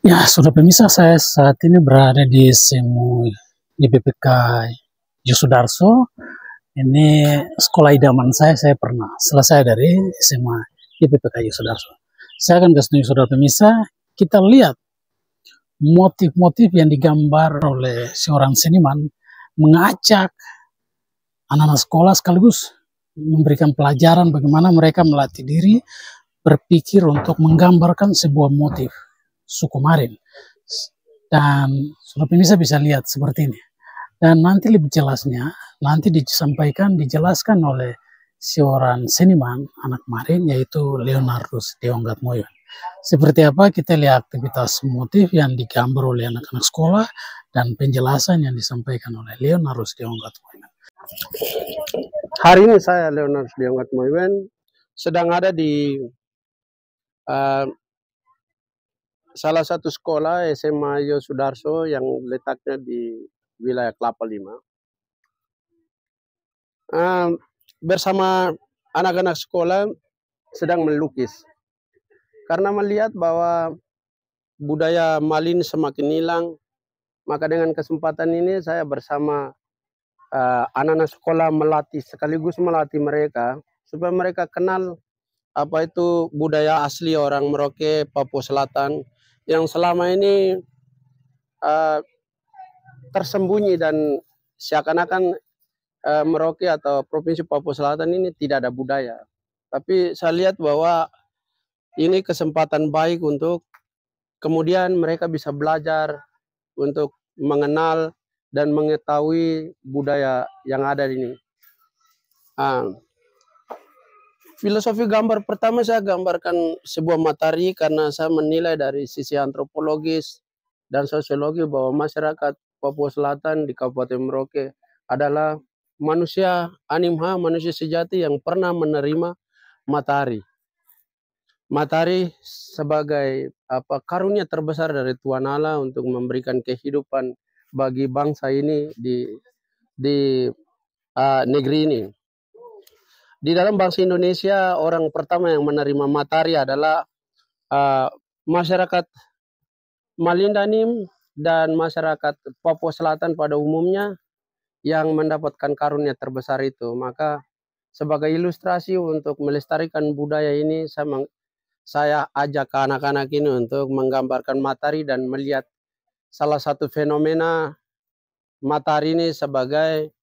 Ya, sudah pemirsa, saya saat ini berada di SMU YPPK Yosudarso. Ini sekolah idaman saya pernah selesai dari SMA YPPK Yosudarso. Saya akan kasih tunjuk saudara pemirsa, kita lihat motif-motif yang digambar oleh seorang seniman mengajak anak-anak sekolah sekaligus memberikan pelajaran bagaimana mereka melatih diri berpikir untuk menggambarkan sebuah motif suku Marin. Dan sobat pemirsa bisa lihat seperti ini. Dan nanti lebih jelasnya, nanti dijelaskan oleh seorang seniman anak Marin, yaitu Leonardus Deonggat Moyon. Seperti apa kita lihat aktivitas motif yang digambar oleh anak-anak sekolah dan penjelasan yang disampaikan oleh Leonardus Deonggat Moyon. Hari ini saya Leonardus Deonggat Moyon sedang ada di salah satu sekolah SMA Yosudarso yang letaknya di wilayah Kelapa Lima. Bersama anak-anak sekolah sedang melukis. Karena melihat bahwa budaya Malin semakin hilang, maka dengan kesempatan ini saya bersama anak-anak sekolah sekaligus melatih mereka supaya mereka kenal apa itu budaya asli orang Merauke, Papua Selatan yang selama ini tersembunyi dan seakan-akan Merauke atau Provinsi Papua Selatan ini tidak ada budaya. Tapi saya lihat bahwa ini kesempatan baik untuk kemudian mereka bisa belajar untuk mengenal dan mengetahui budaya yang ada di ini. Filosofi gambar pertama saya gambarkan sebuah matahari karena saya menilai dari sisi antropologis dan sosiologi bahwa masyarakat Papua Selatan di Kabupaten Merauke adalah manusia animha, manusia sejati yang pernah menerima matahari. Matahari sebagai karunia terbesar dari Tuhan Allah untuk memberikan kehidupan bagi bangsa ini di negeri ini. Di dalam bangsa Indonesia, orang pertama yang menerima matahari adalah masyarakat Malindanim dan masyarakat Papua Selatan pada umumnya yang mendapatkan karunia terbesar itu. Maka sebagai ilustrasi untuk melestarikan budaya ini, saya ajak ke anak-anak ini untuk menggambarkan matahari dan melihat salah satu fenomena matahari ini sebagai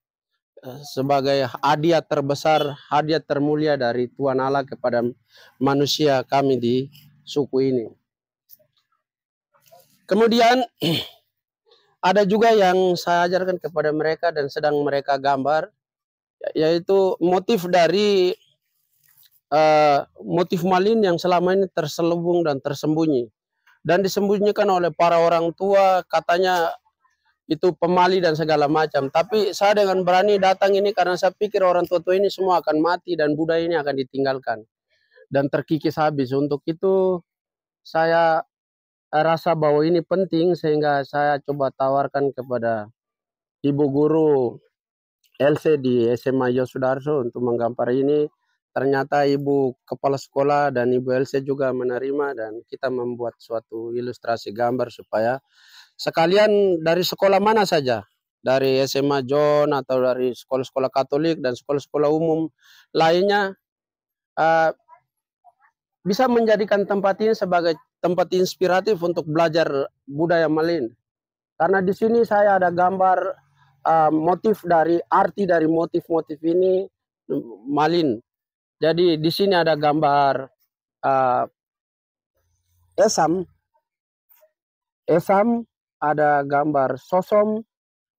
hadiah terbesar, hadiah termulia dari Tuhan Allah kepada manusia kami di suku ini. Kemudian ada juga yang saya ajarkan kepada mereka dan sedang mereka gambar, yaitu motif dari motif Malin yang selama ini terselubung dan tersembunyi dan disembunyikan oleh para orang tua, katanya itu pemali dan segala macam. Tapi saya dengan berani datang ini karena saya pikir orang tua-tua ini semua akan mati dan budaya ini akan ditinggalkan dan terkikis habis. Untuk itu saya rasa bahwa ini penting sehingga saya coba tawarkan kepada ibu guru LC di SMA Yosudarso untuk menggambar ini. Ternyata ibu kepala sekolah dan ibu LC juga menerima dan kita membuat suatu ilustrasi gambar supaya sekalian dari sekolah mana saja, dari SMA John atau dari sekolah-sekolah Katolik dan sekolah-sekolah umum lainnya bisa menjadikan tempat ini sebagai tempat inspiratif untuk belajar budaya Malin. Karena di sini saya ada gambar motif dari arti dari motif-motif ini Malin. Jadi di sini ada gambar esam, ada gambar sosom,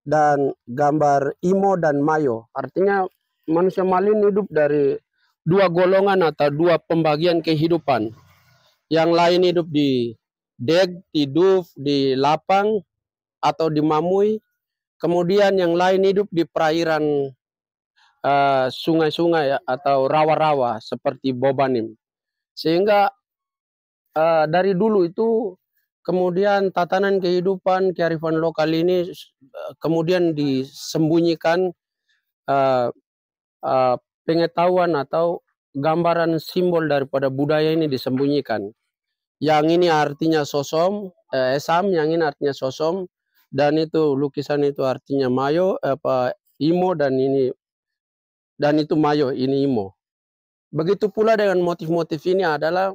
dan gambar imo dan mayo. Artinya manusia Malin hidup dari dua golongan atau dua pembagian kehidupan. Yang lain hidup di deg, di duf, di lapang, atau di mamui. Kemudian yang lain hidup di perairan sungai-sungai atau rawa-rawa seperti Bobanim. Sehingga dari dulu itu kemudian tatanan kehidupan kearifan lokal ini kemudian disembunyikan pengetahuan atau gambaran simbol daripada budaya ini disembunyikan. Yang ini artinya sosom, esam, yang ini artinya sosom, dan itu lukisan itu artinya mayo, imo, dan itu mayo, ini imo. Begitu pula dengan motif-motif ini adalah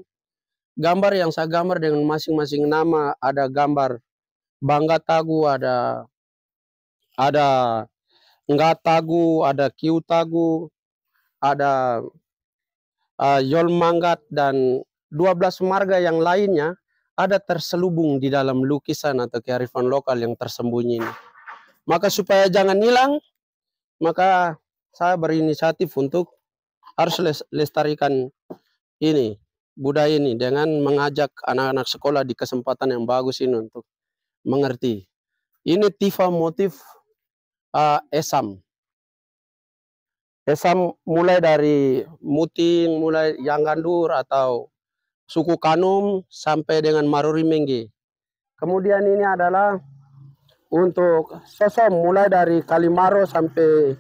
gambar yang saya gambar dengan masing-masing nama. Ada gambar Bangga Tagu, ada Enggak Tagu, ada Kiu Tagu, ada Yol Manggat, dan 12 marga yang lainnya ada terselubung di dalam lukisan atau kearifan lokal yang tersembunyi ini. Maka supaya jangan hilang, maka saya berinisiatif untuk harus lestarikan ini, budaya ini, dengan mengajak anak-anak sekolah di kesempatan yang bagus ini untuk mengerti. Ini tifa motif esam. Esam mulai dari Muting, mulai Yanggandur atau suku Kanum sampai dengan Maruri Mengge. Kemudian ini adalah untuk Sosom mulai dari Kalimaro sampai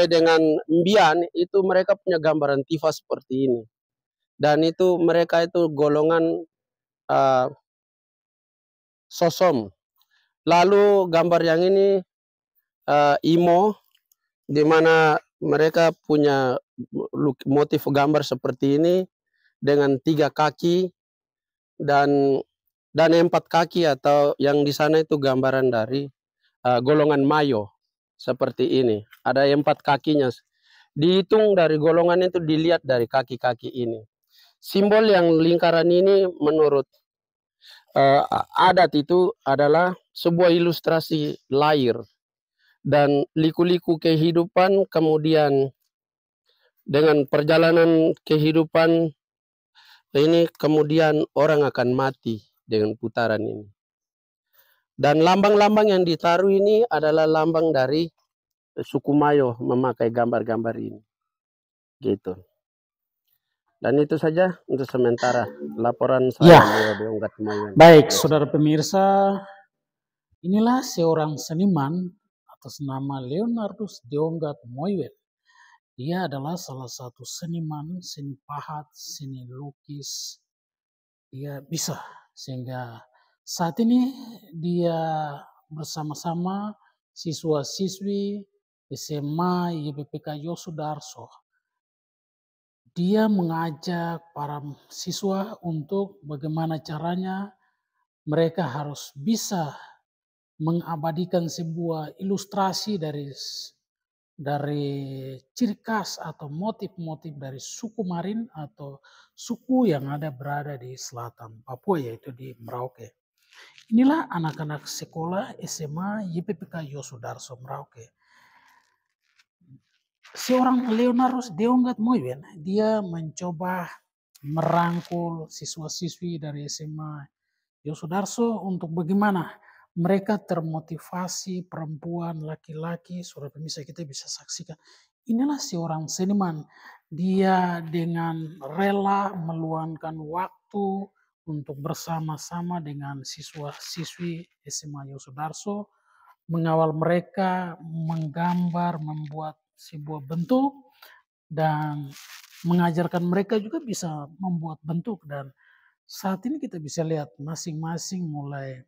dengan Mbian, itu mereka punya gambaran tifa seperti ini. Dan itu mereka itu golongan Sosom. Lalu gambar yang ini Imo, di mana mereka punya motif gambar seperti ini dengan 3 kaki dan 4 kaki, atau yang di sana itu gambaran dari golongan Mayo seperti ini. Ada 4 kakinya. Dihitung dari golongan itu, dilihat dari kaki-kaki ini. Simbol yang lingkaran ini menurut adat itu adalah sebuah ilustrasi lahir dan liku-liku kehidupan, kemudian dengan perjalanan kehidupan ini, kemudian orang akan mati dengan putaran ini. Dan lambang-lambang yang ditaruh ini adalah lambang dari suku Mayo memakai gambar-gambar ini. Gitu. Dan itu saja untuk sementara laporan saya, Leo Deonggat Mayon. Baik, saudara pemirsa, inilah seorang seniman atas nama Leonardus Deonggat Moiwen. Dia adalah salah satu seniman, seni pahat, seni lukis. Dia bisa, sehingga saat ini dia bersama-sama siswa-siswi SMA YPPK Yosudarso. Dia mengajak para siswa untuk bagaimana caranya mereka harus bisa mengabadikan sebuah ilustrasi dari ciri khas atau motif-motif dari suku Marin atau suku yang berada di selatan Papua, yaitu di Merauke. Inilah anak-anak sekolah SMA YPPK Yosudarso Merauke. Seorang Leonardus Deonggat Moiwen, dia mencoba merangkul siswa-siswi dari SMA Yosudarso untuk bagaimana mereka termotivasi, perempuan, laki-laki. Saudara pemirsa, kita bisa saksikan. Inilah seorang seniman. Dia dengan rela meluangkan waktu untuk bersama-sama dengan siswa-siswi SMA Yosudarso, mengawal mereka menggambar, membuat sebuah bentuk, dan mengajarkan mereka juga bisa membuat bentuk. Dan saat ini kita bisa lihat masing-masing mulai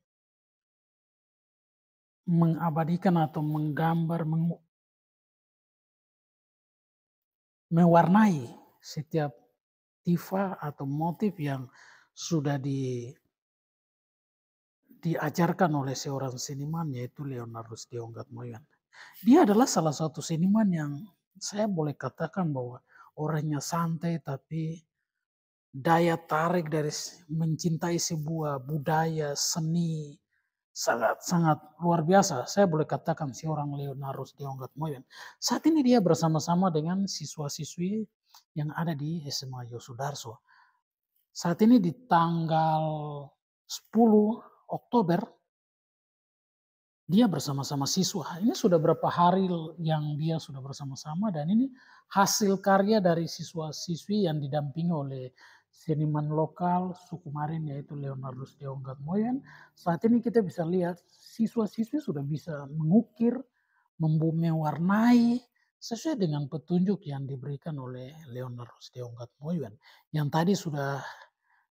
mengabadikan atau menggambar, mewarnai setiap tifa atau motif yang sudah diajarkan oleh seorang seniman, yaitu Leonardus Deonggat Moiwen. Dia adalah salah satu seniman yang saya boleh katakan bahwa orangnya santai, tapi daya tarik dari mencintai sebuah budaya, seni, sangat-sangat luar biasa. Saya boleh katakan seorang Leonardus Deonggat Moiwen. Saat ini dia bersama-sama dengan siswa-siswi yang ada di SMA Yosudarso. Saat ini di tanggal 10 Oktober, dia bersama-sama siswa. Ini sudah berapa hari yang dia sudah bersama-sama, dan ini hasil karya dari siswa-siswi yang didampingi oleh seniman lokal suku Marin, yaitu Leonardus Deonggat Moiwen. Saat ini kita bisa lihat siswa-siswi sudah bisa mengukir, mewarnai sesuai dengan petunjuk yang diberikan oleh Leonardus Deonggat Moiwen, yang tadi sudah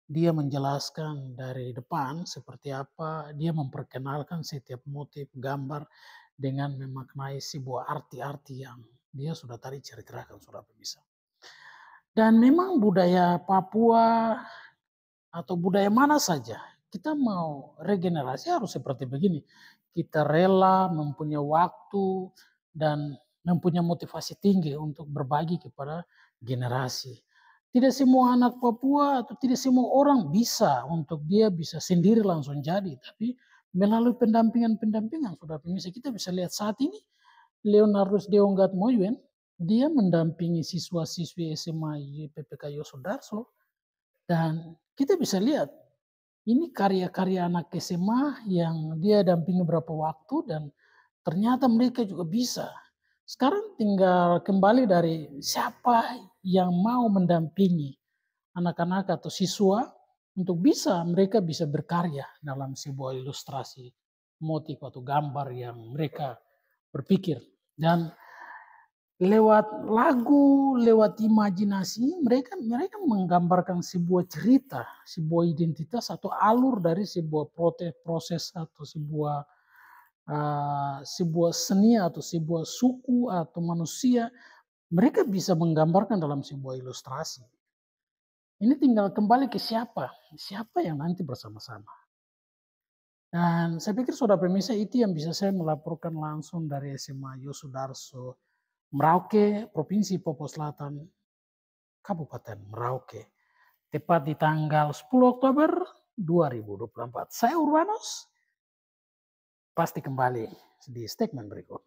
dia menjelaskan dari depan seperti apa, dia memperkenalkan setiap motif gambar dengan memaknai sebuah arti-arti yang dia sudah tadi ceritakan, Saudara pemirsa. Dan memang budaya Papua atau budaya mana saja, kita mau regenerasi harus seperti begini. Kita rela mempunyai waktu dan mempunyai motivasi tinggi untuk berbagi kepada generasi. Tidak semua anak Papua atau tidak semua orang bisa untuk dia bisa sendiri langsung jadi, tapi melalui pendampingan-pendampingan, Saudara pemirsa, kita bisa lihat saat ini Leonardus Deonggat Moyuen, dia mendampingi siswa-siswi SMA YPPK Yosudarso, dan kita bisa lihat ini karya-karya anak SMA yang dia dampingi beberapa waktu dan ternyata mereka juga bisa. Sekarang tinggal kembali dari siapa yang mau mendampingi anak-anak atau siswa untuk mereka bisa berkarya dalam sebuah ilustrasi motif atau gambar yang mereka berpikir. Dan lewat lagu, lewat imajinasi, mereka menggambarkan sebuah cerita, sebuah identitas atau alur dari sebuah proses atau sebuah seni atau sebuah suku atau manusia, mereka bisa menggambarkan dalam sebuah ilustrasi. Ini tinggal kembali ke siapa yang nanti bersama-sama. Dan saya pikir Saudara pemirsa itu yang bisa saya melaporkan langsung dari SMA Yosudarso, Merauke, Provinsi Papua Selatan, Kabupaten Merauke. Tepat di tanggal 10 Oktober 2024. Saya Urbanus, pasti kembali di statement berikut.